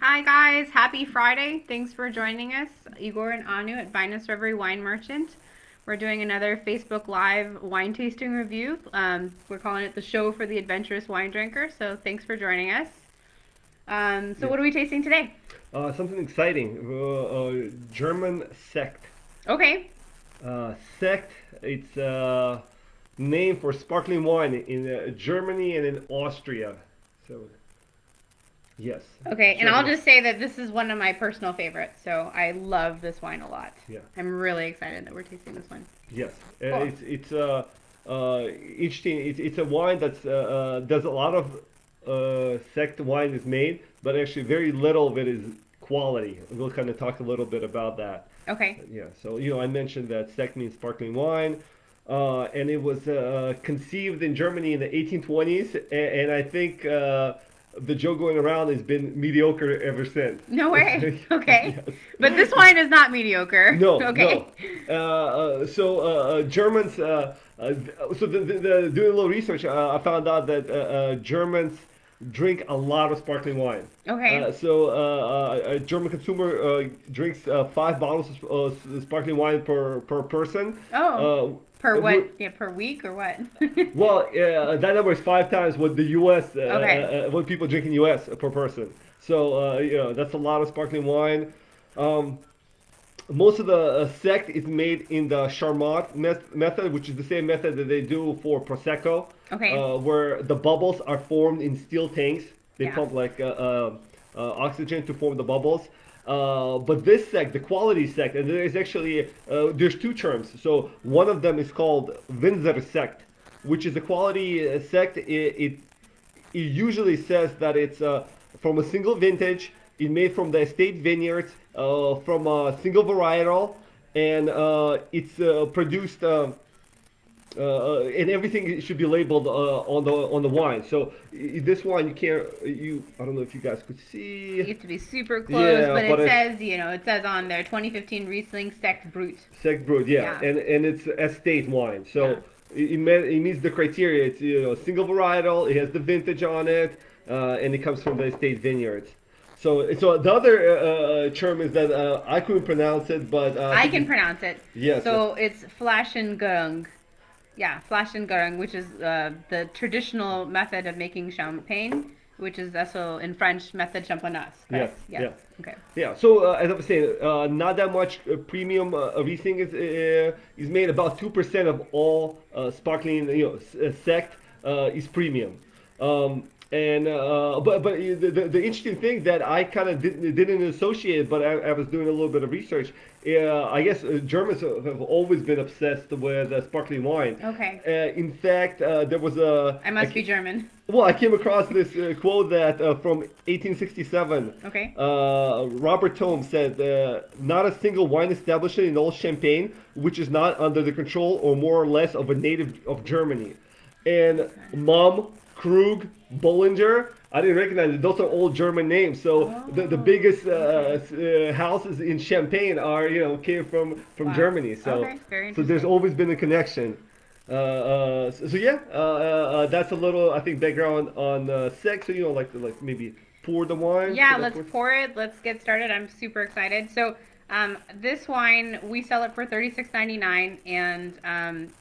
Hi guys, happy Friday. Thanks for joining us. Igor and Anu at Vinous Reverie Wine Merchant. We're doing another Facebook Live wine tasting review. We're calling it the show for the adventurous wine drinker. So thanks for joining us. So Yeah. what are we tasting today? Something exciting. German sect. Okay. Sect. It's name for sparkling wine in Germany and in Austria. So yes, Okay, and I'll German. just say that this is one of my personal favorites. So I love this wine a lot. Yeah. I'm really excited that we're tasting this one. Yes. Cool. Interesting. It's a wine that's does a lot of sect wine is made, but actually very little of it is quality. We'll kind of talk a little bit about that. Okay. Yeah, so I mentioned that sekt means sparkling wine, and it was conceived in Germany in the 1820s, and I think the joke going around has been mediocre ever since. No way. Okay. Yes. But this wine is not mediocre. No, no. Okay. Germans. Doing a little research, I found out that Germans drink a lot of sparkling wine. Okay. A German consumer drinks 5 bottles of sparkling wine per person. Oh. Uh, Per w- what? Yeah, per week or what? that number is 5 times what the U.S. Okay. What people drink in U.S. per person. So that's a lot of sparkling wine. Um, Most of the sect is made in the Charmat method, which is the same method that they do for Prosecco, Okay. where the bubbles are formed in steel tanks. They Yeah. pump oxygen to form the bubbles. But this sect, the quality sect, and there's actually there's two terms. So one of them is called Winzer sect, which is a quality sect. It usually says that it's from a single vintage, it's made from the estate vineyards, from a single varietal, and it's produced. And everything should be labeled on the wine. So this wine you can't you I don't know if you guys could You see. have to be super close, Yeah, but but it it's says, it says on there 2015 Riesling Sekt Brut. sec brewed, yeah, Yeah. and it's estate wine. Yeah. So it meets the criteria. It's single varietal. It has the vintage on it, and it comes from the estate vineyards. So the other term is that I couldn't pronounce it, but I I think can it's pronounce it. yes, So it's Flaschengang. Yeah, Flaschengang, which is the traditional method of making champagne, which is also in French method champenoise. yes, Correct? Yes. yes. Okay. Yeah, so as I was saying, not that much premium Riesling is made. About 2% of all sparkling, sect is premium. And but the interesting thing that I kind of didn't associate, but I was doing a little bit of research. I guess Germans have always been obsessed with sparkling wine. Okay. In fact, there was I must be German. well, I came across this quote that from 1867. Okay. Robert Tome said, "Not a single wine establishment in all Champagne which is not under the control or more or less of a native of Germany." And Mum, Krug, Bollinger, I didn't recognize it. Those are all German names. So the Oh. biggest Okay. houses in Champagne are came from Wow. Germany. So Okay. Very there's interesting. always been a connection. Yeah, that's a little I think background on sex. So like maybe pour the wine. Yeah, Should I let's pour? pour it. Let's get started. I'm super excited. So, this wine we sell it for 36.99, and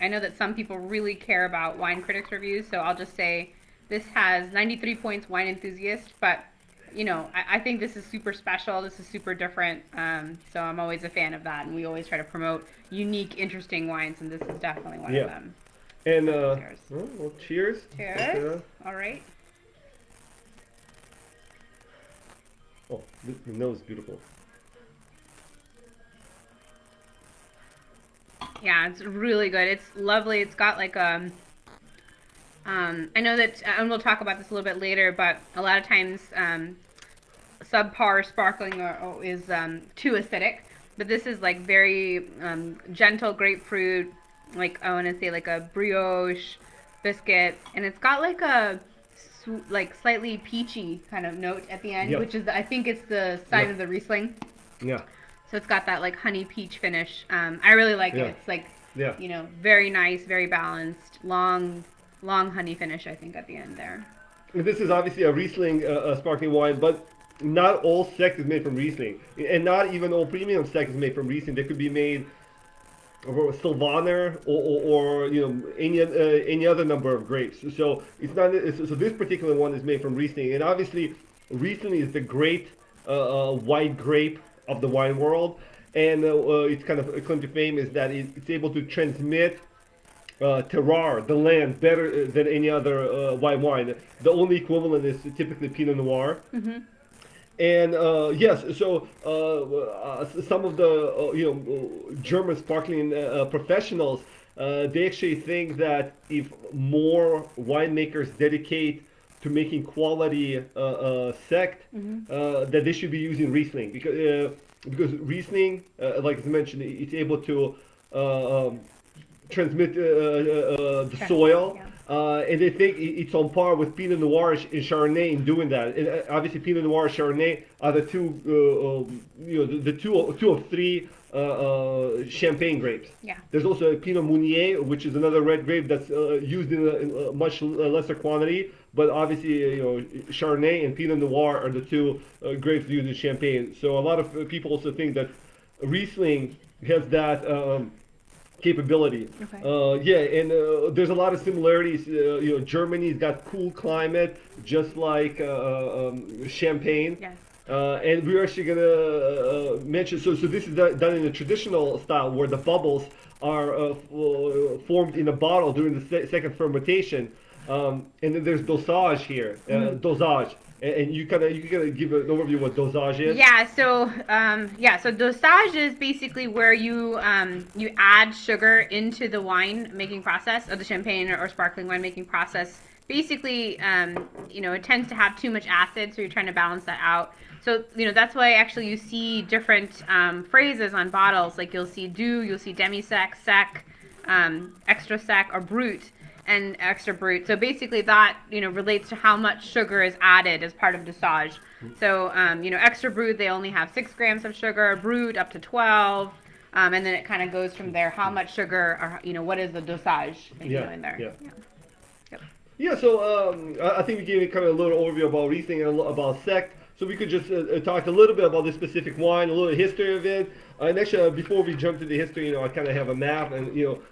I know that some people really care about wine critics reviews. So I'll just say this has 93 points, wine enthusiast. But I think this is super special. This is super different. So I'm always a fan of that, and we always try to promote unique, interesting wines, and this is definitely one of Yeah, them. and Cheers. well, cheers. Cheers. All right. Oh, the nose is beautiful. Yeah, it's really good. It's lovely. It's got like I know that, and we'll talk about this a little bit later, but a lot of times subpar sparkling is too acidic. But this is like very gentle grapefruit, like I want to say like a brioche biscuit, and it's got like a like slightly peachy kind of note at the end, Yeah, which is I think it's the yeah, sign of the Riesling. yeah, So it's got that like honey peach finish. I really like it. yeah, It's like, yeah. very nice, very balanced, long honey finish. I think at the end there. And this is obviously a Riesling sparkling wine, but not all sect is made from Riesling, and not even all premium sect is made from Riesling. They could be made or Sylvaner or any other number of grapes. So it's not so this particular one is made from Riesling, and obviously Riesling is the great white grape of the wine world, and its kind of claim to fame is that it's able to transmit terroir, the land, better than any other white wine. The only equivalent is typically Pinot Noir. And yes, so some of the German sparkling professionals, they actually think that if more winemakers dedicate to making quality sect, that they should be using Riesling because Riesling, like I mentioned, it's able to transmit the soil. Yeah. And they think it's on par with Pinot Noir and Chardonnay in doing that. And obviously, Pinot Noir and Chardonnay are the two, the two of three champagne grapes. Yeah. There's also Pinot Meunier, which is another red grape that's used in a much lesser quantity. But obviously, Chardonnay and Pinot Noir are the two grapes used in champagne. So a lot of people also think that Riesling has that. Capability. Okay. Yeah, and there's a lot of similarities. Germany's got cool climate, just like Champagne. Yes. And we're actually gonna mention. So this is done in the traditional style, where the bubbles are formed in a bottle during the second fermentation. And then there's dosage here. Dosage. And you kind of give an overview of what dosage is. Yeah, so dosage is basically where you add sugar into the wine making process, or the champagne or sparkling wine making process. Basically, it tends to have too much acid, so you're trying to balance that out. So that's why actually you see different phrases on bottles. Like you'll see doux, you'll see demi-sec, sec, extra sec, or brut. And extra brut. So basically that, relates to how much sugar is added as part of dosage. So, extra brut, they only have 6 grams of sugar, brut up to 12. And then it kind of goes from there. How much sugar, or, what is the dosage, in there? Yeah. Yep. Yeah, so I think we gave kind of a little overview about Riesling and about sect. So we could just talk a little bit about this specific wine, a little history of it. And actually, before we jump to the history, I kind of have a map, and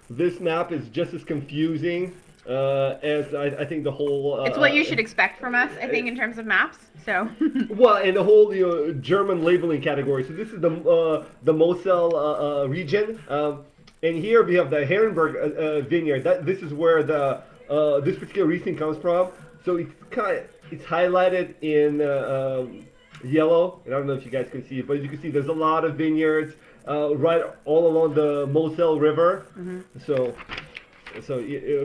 this map is just as confusing as I think the whole. It's what you should expect from us, I think, in terms of maps. So. Well, and the whole German labeling category. So this is the Moselle region, and here we have the Herrenberg vineyard. This is where the this particular Riesling comes from. So it's highlighted in yellow, and I don't know if you guys can see it, but you can see there's a lot of vineyards right all along the Moselle River. So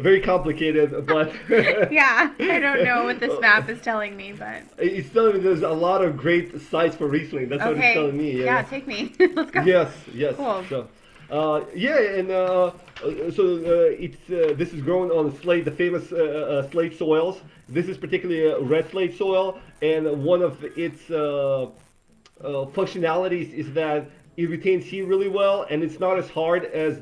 very complicated, but yeah, I don't know what this map is telling me, but it's telling me there's a lot of great sites for Riesling. That's what it's telling me. Yeah, take me. Let's go. Yes. Cool. So, and it's this is grown on slate, the famous slate soils. This is particularly a red slate soil, and one of its functionalities is that it retains heat really well, and it's not as hard as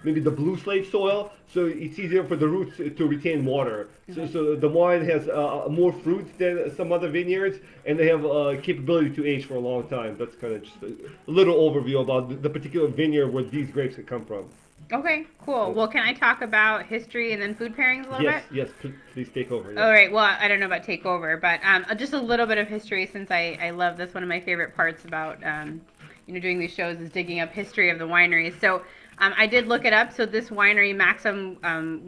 maybe the blue slate soil, so it's easier for the roots to retain water. So the wine has more fruit than some other vineyards, and they have capability to age for a long time. That's kind of just a little overview about the particular vineyard where these grapes come from. Okay, cool. Well, can I talk about history and then food pairings a little bit? Yes, please take over. Yes. All right. Well, I don't know about take over, but just a little bit of history, since I love this. One of my favorite parts about doing these shows is digging up history of the wineries. So I did look it up. So this winery, Maxim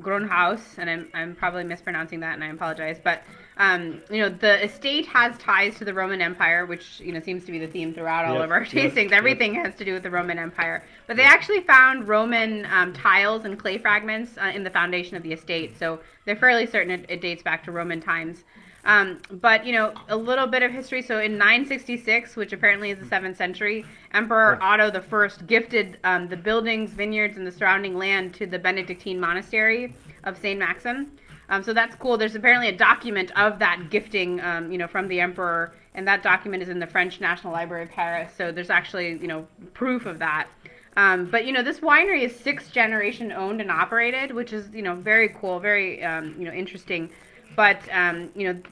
Grundhaus, and I'm probably mispronouncing that, and I apologize, but the estate has ties to the Roman Empire, which seems to be the theme throughout all of our tastings. Everything has to do with the Roman Empire. But they actually found Roman tiles and clay fragments in the foundation of the estate, so they're fairly certain it dates back to Roman times. But a little bit of history. So in 966, which apparently is the 7th century, Emperor Otto I gifted the buildings, vineyards, and the surrounding land to the Benedictine monastery of Saint Maxim. So that's cool. There's apparently a document of that gifting, from the emperor, and that document is in the French National Library of Paris. So there's actually, proof of that. But this winery is 6th generation owned and operated, which is very cool, very interesting. But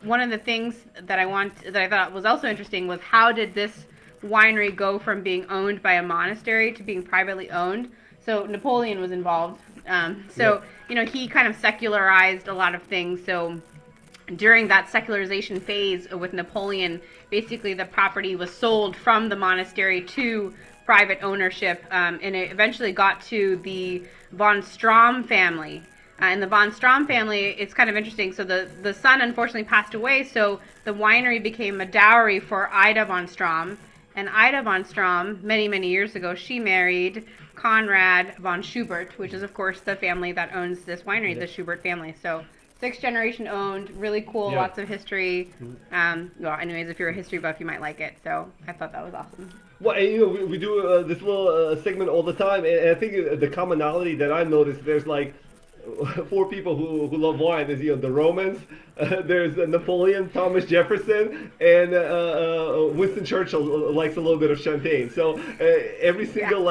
one of the things that I thought was also interesting was how did this winery go from being owned by a monastery to being privately owned? So Napoleon was involved. Yep. He kind of secularized a lot of things. So during that secularization phase with Napoleon, basically the property was sold from the monastery to private ownership, and it eventually got to the von Strom family. And the von Strom family, it's kind of interesting. So the son unfortunately passed away, so the winery became a dowry for Ida von Strom. And Ida von Strom, many, many years ago, she married Conrad von Schubert, which is, of course, the family that owns this winery, the Schubert family. So sixth generation owned, really cool, Yeah. lots of history. Well, anyways, if you're a history buff, you might like it. So I thought that was awesome. Well, and, we do this little segment all the time, and I think the commonality that I noticed, there's like four people who love wine. There's the Romans, there's Napoleon, Thomas Jefferson, and Winston Churchill likes a little bit of champagne. So every single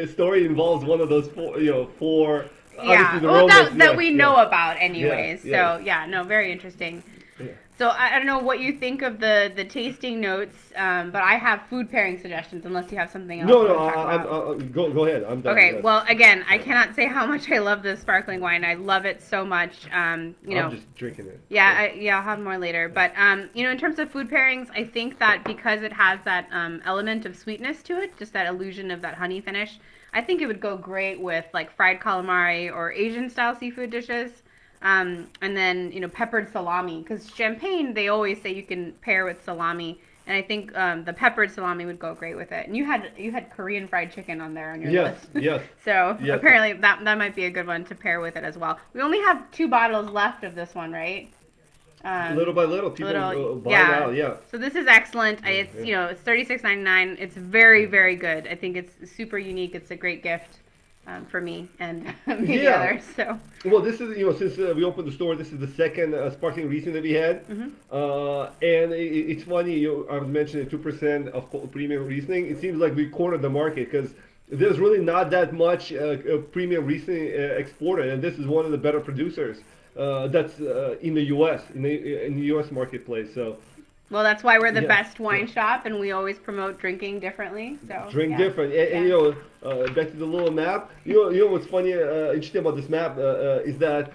story involves one of those four. Four. Obviously, Yeah, the well, Romans. that Yeah, we yeah, know about, yeah, anyways. yeah, So yeah, no, very interesting. yeah. So I don't know what you think of the tasting notes, but I have food pairing suggestions. Unless you have something else No, you no. want to talk about. Go ahead. I'm done. Okay, Yes. well, again, I Yeah. cannot say how much I love this sparkling wine. I love it so much. I'm just drinking it. Yeah, I'll have more later. But in terms of food pairings, I think that because it has that element of sweetness to it, just that illusion of that honey finish, I think it would go great with like fried calamari or Asian style seafood dishes. And then peppered salami, because champagne they always say you can pair with salami, and I think the peppered salami would go great with it. And you had Korean fried chicken on there on your Yes, list. yes, So yes. apparently that might be a good one to pair with it as well. We only have 2 bottles left of this one, right? Little by little, people buy it out. Yeah. So this is excellent. It's Yeah. it's $36.99. It's very very good. I think it's super unique. It's a great gift for me and maybe Yeah. others. So Well, this is since we opened the store, this is the second sparkling Riesling that we had, and it's funny. I was mentioning 2% of premium Riesling. It seems like we cornered the market because there's really not that much premium Riesling exported, and this is one of the better producers that's in the U.S. in the U.S. marketplace. So well, that's why we're the yeah, best wine yeah. shop, and we always promote drinking differently. So Drink yeah. different, and Yeah. back to the little map. You know what's funny, interesting about this map is that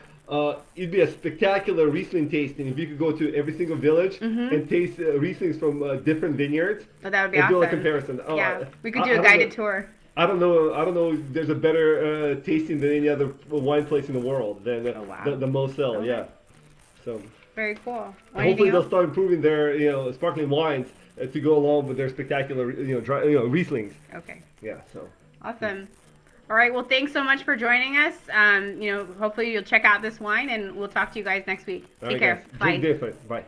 it'd be a spectacular Riesling tasting if you could go to every single village and taste Rieslings from different vineyards Oh, that would be and do a awesome. comparison. Yeah, we could I do a don't guided know. tour. I don't know if there's a better tasting than any other wine place in the world than Oh wow. the Moselle. Okay. Yeah. So Very cool. Well, hopefully anything they'll else? start improving their sparkling wines to go along with their spectacular dry, Rieslings. Okay. Yeah. So. Awesome. All right. Well, thanks so much for joining us. Hopefully you'll check out this wine, and we'll talk to you guys next week. All Take right, care. guys. Bye. Drink different. Bye.